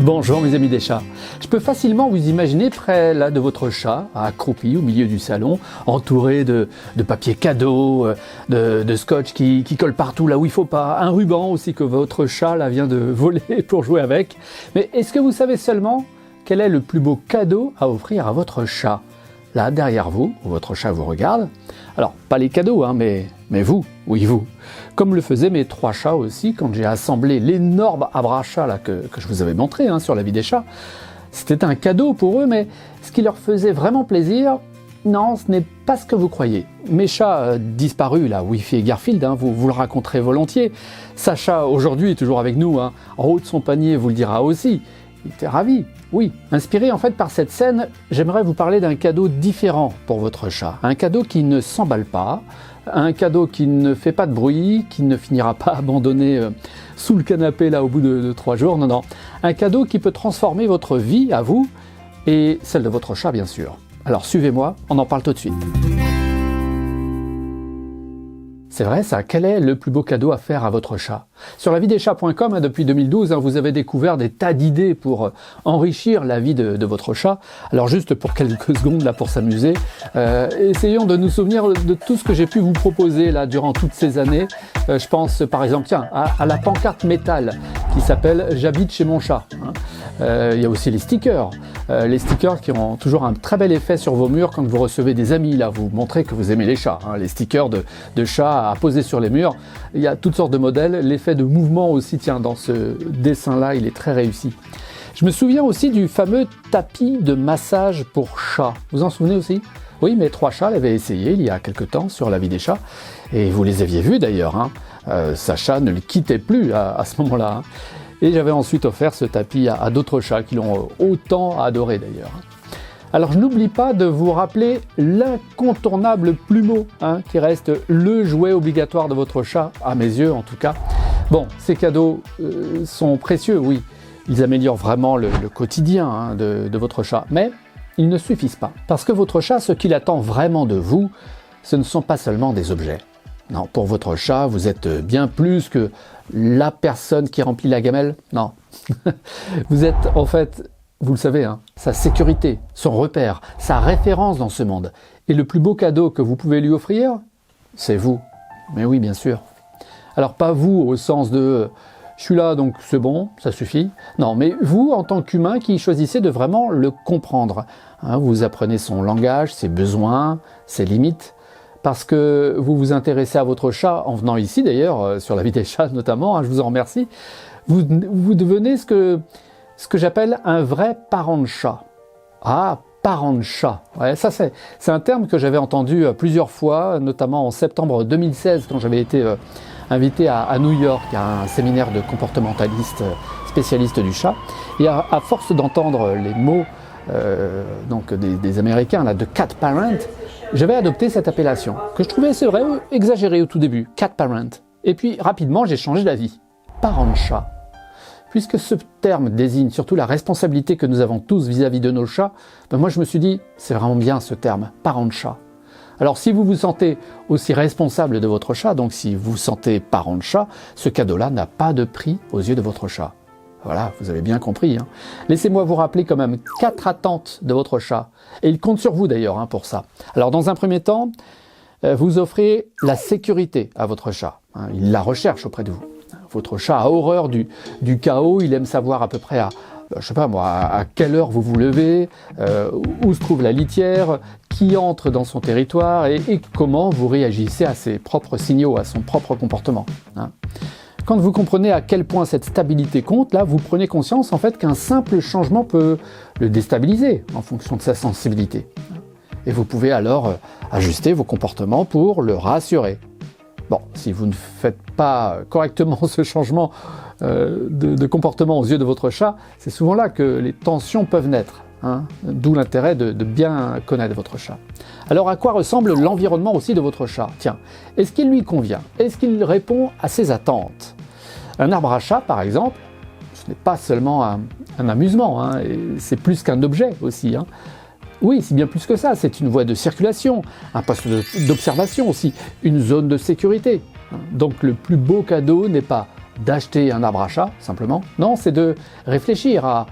Bonjour mes amis des chats. Je peux facilement vous imaginer près là de votre chat, accroupi au milieu du salon, entouré de papier cadeau, de scotch qui colle partout là où il faut pas, un ruban aussi que votre chat là vient de voler pour jouer avec. Mais est-ce que vous savez seulement quel est le plus beau cadeau à offrir à votre chat? Là, derrière vous, où votre chat vous regarde. Alors, pas les cadeaux, mais vous, oui vous. Comme le faisaient mes 3 chats aussi, quand j'ai assemblé l'énorme abrachat là, que je vous avais montré sur la vie des chats. C'était un cadeau pour eux, mais ce qui leur faisait vraiment plaisir, non, ce n'est pas ce que vous croyez. Mes chats disparus, là, Wifi et Garfield, vous le raconterez volontiers. Sacha, aujourd'hui, est toujours avec nous, en haut de son panier, vous le dira aussi. Il était ravi. Oui, inspiré en fait par cette scène, j'aimerais vous parler d'un cadeau différent pour votre chat. Un cadeau qui ne s'emballe pas, un cadeau qui ne fait pas de bruit, qui ne finira pas abandonné sous le canapé là au bout de 3 jours. Non. Un cadeau qui peut transformer votre vie à vous et celle de votre chat bien sûr. Alors suivez-moi, on en parle tout de suite. C'est vrai ça, quel est le plus beau cadeau à faire à votre chat? Sur lavideschats.com, depuis 2012, vous avez découvert des tas d'idées pour enrichir la vie de votre chat. Alors juste pour quelques secondes là pour s'amuser, essayons de nous souvenir de tout ce que j'ai pu vous proposer là durant toutes ces années. Je pense par exemple à la pancarte métal qui s'appelle « J'habite chez mon chat ». Il y a aussi les stickers qui ont toujours un très bel effet sur vos murs quand vous recevez des amis. Là, vous montrez que vous aimez les chats. Les stickers de chats à poser sur les murs. Il y a toutes sortes de modèles. L'effet de mouvement aussi, dans ce dessin-là, il est très réussi. Je me souviens aussi du fameux tapis de massage pour chat. Vous en souvenez aussi? Oui, mes 3 chats l'avaient essayé il y a quelque temps sur la vie des chats. Et vous les aviez vus d'ailleurs. Sacha ne le quittait plus à ce moment-là. Et j'avais ensuite offert ce tapis à d'autres chats qui l'ont autant adoré d'ailleurs. Alors je n'oublie pas de vous rappeler l'incontournable plumeau, qui reste le jouet obligatoire de votre chat, à mes yeux en tout cas. Bon, ces cadeaux sont précieux, oui, ils améliorent vraiment le quotidien de votre chat, mais ils ne suffisent pas. Parce que votre chat, ce qu'il attend vraiment de vous, ce ne sont pas seulement des objets. Non, pour votre chat, vous êtes bien plus que la personne qui remplit la gamelle. Non, vous êtes en fait, vous le savez, sa sécurité, son repère, sa référence dans ce monde. Et le plus beau cadeau que vous pouvez lui offrir, c'est vous. Mais oui, bien sûr. Alors pas vous au sens de « je suis là donc c'est bon, ça suffit ». Non, mais vous en tant qu'humain qui choisissez de vraiment le comprendre. Vous apprenez son langage, ses besoins, ses limites. Parce que vous vous intéressez à votre chat, en venant ici d'ailleurs, sur la vie des chats notamment, je vous en remercie, vous devenez ce que j'appelle un vrai parent de chat. Ah, parent de chat, ouais, ça c'est un terme que j'avais entendu plusieurs fois, notamment en septembre 2016, quand j'avais été invité à New York, à un séminaire de comportementalistes spécialistes du chat, et à force d'entendre les mots donc des Américains, là, de cat parent, j'avais adopté cette appellation, que je trouvais, c'est vrai, exagérée au tout début, cat parent. Et puis, rapidement, j'ai changé d'avis. Parent de chat. Puisque ce terme désigne surtout la responsabilité que nous avons tous vis-à-vis de nos chats, moi je me suis dit, c'est vraiment bien ce terme, parent de chat. Alors si vous vous sentez aussi responsable de votre chat, donc si vous vous sentez parent de chat, ce cadeau-là n'a pas de prix aux yeux de votre chat. Voilà, vous avez bien compris. Laissez-moi vous rappeler quand même 4 attentes de votre chat. Et il compte sur vous d'ailleurs pour ça. Alors dans un premier temps, vous offrez la sécurité à votre chat. Il la recherche auprès de vous. Votre chat a horreur du chaos, il aime savoir à peu près à quelle heure vous vous levez, où se trouve la litière, qui entre dans son territoire et comment vous réagissez à ses propres signaux, à son propre comportement. Quand vous comprenez à quel point cette stabilité compte, là, vous prenez conscience en fait qu'un simple changement peut le déstabiliser en fonction de sa sensibilité. Et vous pouvez alors ajuster vos comportements pour le rassurer. Bon, si vous ne faites pas correctement ce changement de comportement aux yeux de votre chat, c'est souvent là que les tensions peuvent naître. D'où l'intérêt de bien connaître votre chat. Alors à quoi ressemble l'environnement aussi de votre chat? Tiens, est-ce qu'il lui convient? Est-ce qu'il répond à ses attentes? Un arbre à chat par exemple, ce n'est pas seulement un amusement, c'est plus qu'un objet aussi. Oui, c'est bien plus que ça, c'est une voie de circulation, un poste d'observation aussi, une zone de sécurité. Donc le plus beau cadeau n'est pas d'acheter un arbre à chat, simplement. Non, c'est de réfléchir à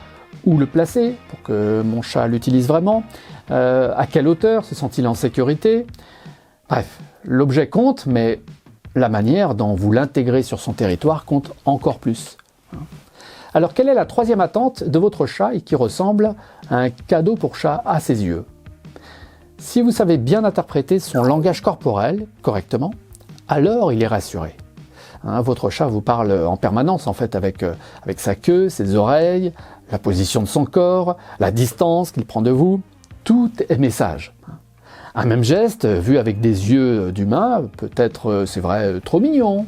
où le placer pour que mon chat l'utilise vraiment, à quelle hauteur, se sent-il en sécurité. Bref, l'objet compte, mais la manière dont vous l'intégrez sur son territoire compte encore plus. Alors, quelle est la troisième attente de votre chat et qui ressemble à un cadeau pour chat à ses yeux? Si vous savez bien interpréter son langage corporel correctement, alors il est rassuré. Votre chat vous parle en permanence en fait avec sa queue, ses oreilles, la position de son corps, la distance qu'il prend de vous. Tout est message. Un même geste, vu avec des yeux d'humain, peut être, c'est vrai, trop mignon.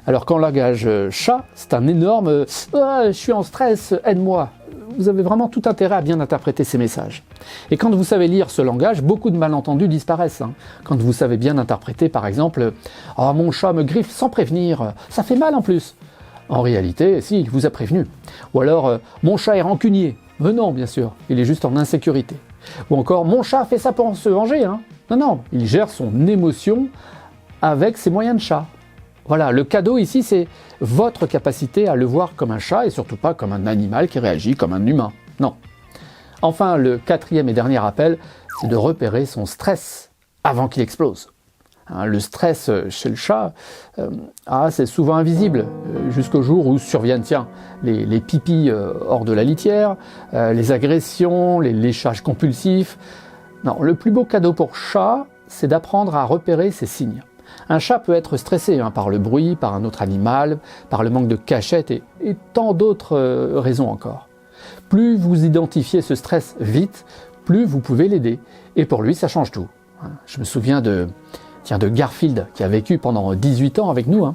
Alors qu'en langage chat, c'est un énorme « je suis en stress, aide-moi ». Vous avez vraiment tout intérêt à bien interpréter ces messages. Et quand vous savez lire ce langage, beaucoup de malentendus disparaissent. Quand vous savez bien interpréter, par exemple « Oh, mon chat me griffe sans prévenir, ça fait mal en plus ». En réalité, si, il vous a prévenu. Ou alors « Mon chat est rancunier ». Mais non, bien sûr, il est juste en insécurité. Ou encore « Mon chat fait ça pour se venger ». Non, non, il gère son émotion avec ses moyens de chat. Voilà, le cadeau ici, c'est votre capacité à le voir comme un chat et surtout pas comme un animal qui réagit comme un humain. Non. Enfin, le quatrième et dernier appel, c'est de repérer son stress avant qu'il explose. Le stress chez le chat, c'est souvent invisible, jusqu'au jour où surviennent, les pipis hors de la litière, les agressions, les léchages compulsifs. Non, le plus beau cadeau pour chat, c'est d'apprendre à repérer ces signes. Un chat peut être stressé par le bruit, par un autre animal, par le manque de cachette et tant d'autres raisons encore. Plus vous identifiez ce stress vite, plus vous pouvez l'aider. Et pour lui, ça change tout. Je me souviens de Garfield, qui a vécu pendant 18 ans avec nous.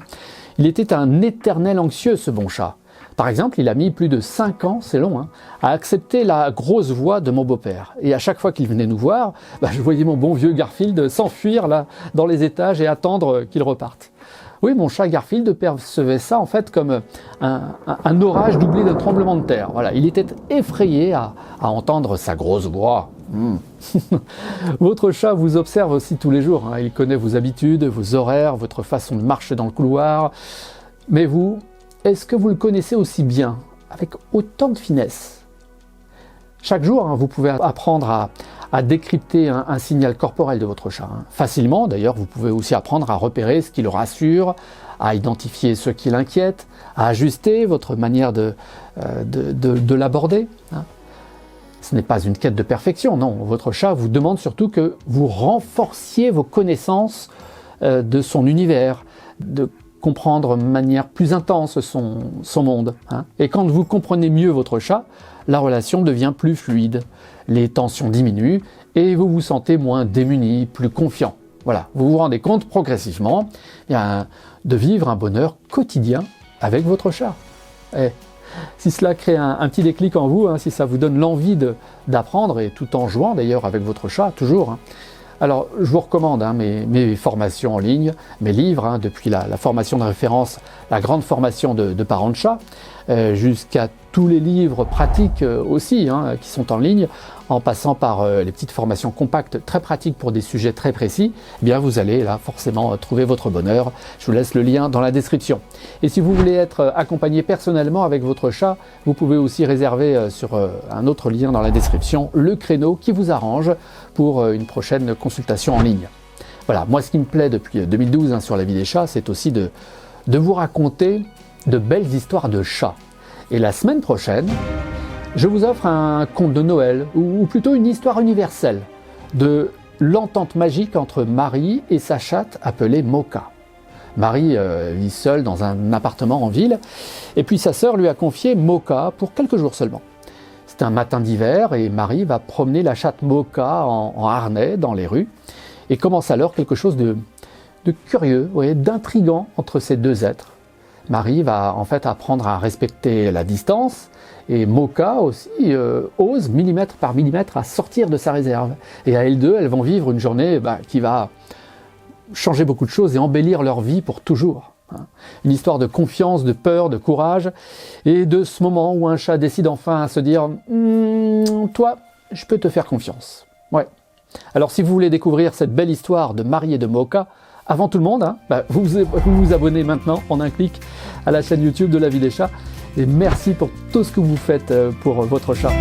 Il était un éternel anxieux, ce bon chat. Par exemple, il a mis plus de 5 ans, c'est long, à accepter la grosse voix de mon beau-père. Et à chaque fois qu'il venait nous voir, je voyais mon bon vieux Garfield s'enfuir là dans les étages et attendre qu'il reparte. Oui, mon chat Garfield percevait ça en fait comme un orage doublé d'un tremblement de terre. Voilà, il était effrayé à entendre sa grosse voix. Votre chat vous observe aussi tous les jours. Il connaît vos habitudes, vos horaires, votre façon de marcher dans le couloir. Mais vous, est-ce que vous le connaissez aussi bien, avec autant de finesse? Chaque jour, vous pouvez apprendre à décrypter un signal corporel de votre chat. Facilement, d'ailleurs, vous pouvez aussi apprendre à repérer ce qui le rassure, à identifier ce qui l'inquiète, à ajuster votre manière de l'aborder. Ce n'est pas une quête de perfection, non. Votre chat vous demande surtout que vous renforciez vos connaissances de son univers, de comprendre de manière plus intense son monde. Et quand vous comprenez mieux votre chat, la relation devient plus fluide, les tensions diminuent et vous vous sentez moins démuni, plus confiant. Voilà, vous vous rendez compte progressivement de vivre un bonheur quotidien avec votre chat. Et si cela crée un petit déclic en vous, si ça vous donne l'envie d'apprendre, et tout en jouant d'ailleurs avec votre chat, toujours, alors je vous recommande mes formations en ligne, mes livres, depuis la formation de référence, la grande formation de parents de chat, jusqu'à tous les livres pratiques aussi, qui sont en ligne, en passant par les petites formations compactes très pratiques pour des sujets très précis. Eh bien vous allez là forcément trouver votre bonheur. Je vous laisse le lien dans la description. Et si vous voulez être accompagné personnellement avec votre chat, vous pouvez aussi réserver sur un autre lien dans la description le créneau qui vous arrange pour une prochaine consultation en ligne. Voilà, moi ce qui me plaît depuis 2012 sur la vie des chats, c'est aussi de vous raconter de belles histoires de chats. Et la semaine prochaine, je vous offre un conte de Noël, ou plutôt une histoire universelle, de l'entente magique entre Marie et sa chatte appelée Mocha. Marie vit seule dans un appartement en ville, et puis sa sœur lui a confié Mocha pour quelques jours seulement. C'est un matin d'hiver, et Marie va promener la chatte Mocha en harnais dans les rues, et commence alors quelque chose de curieux, d'intriguant entre ces deux êtres. Marie va en fait apprendre à respecter la distance, et Mocha aussi ose millimètre par millimètre à sortir de sa réserve. Et à elles deux, elles vont vivre une journée qui va changer beaucoup de choses et embellir leur vie pour toujours. Une histoire de confiance, de peur, de courage, et de ce moment où un chat décide enfin à se dire « Toi, je peux te faire confiance. » Ouais. Alors si vous voulez découvrir cette belle histoire de Marie et de Mocha, avant tout le monde, hein, vous abonnez maintenant en un clic à la chaîne YouTube de La Vie des Chats. Et merci pour tout ce que vous faites pour votre chat.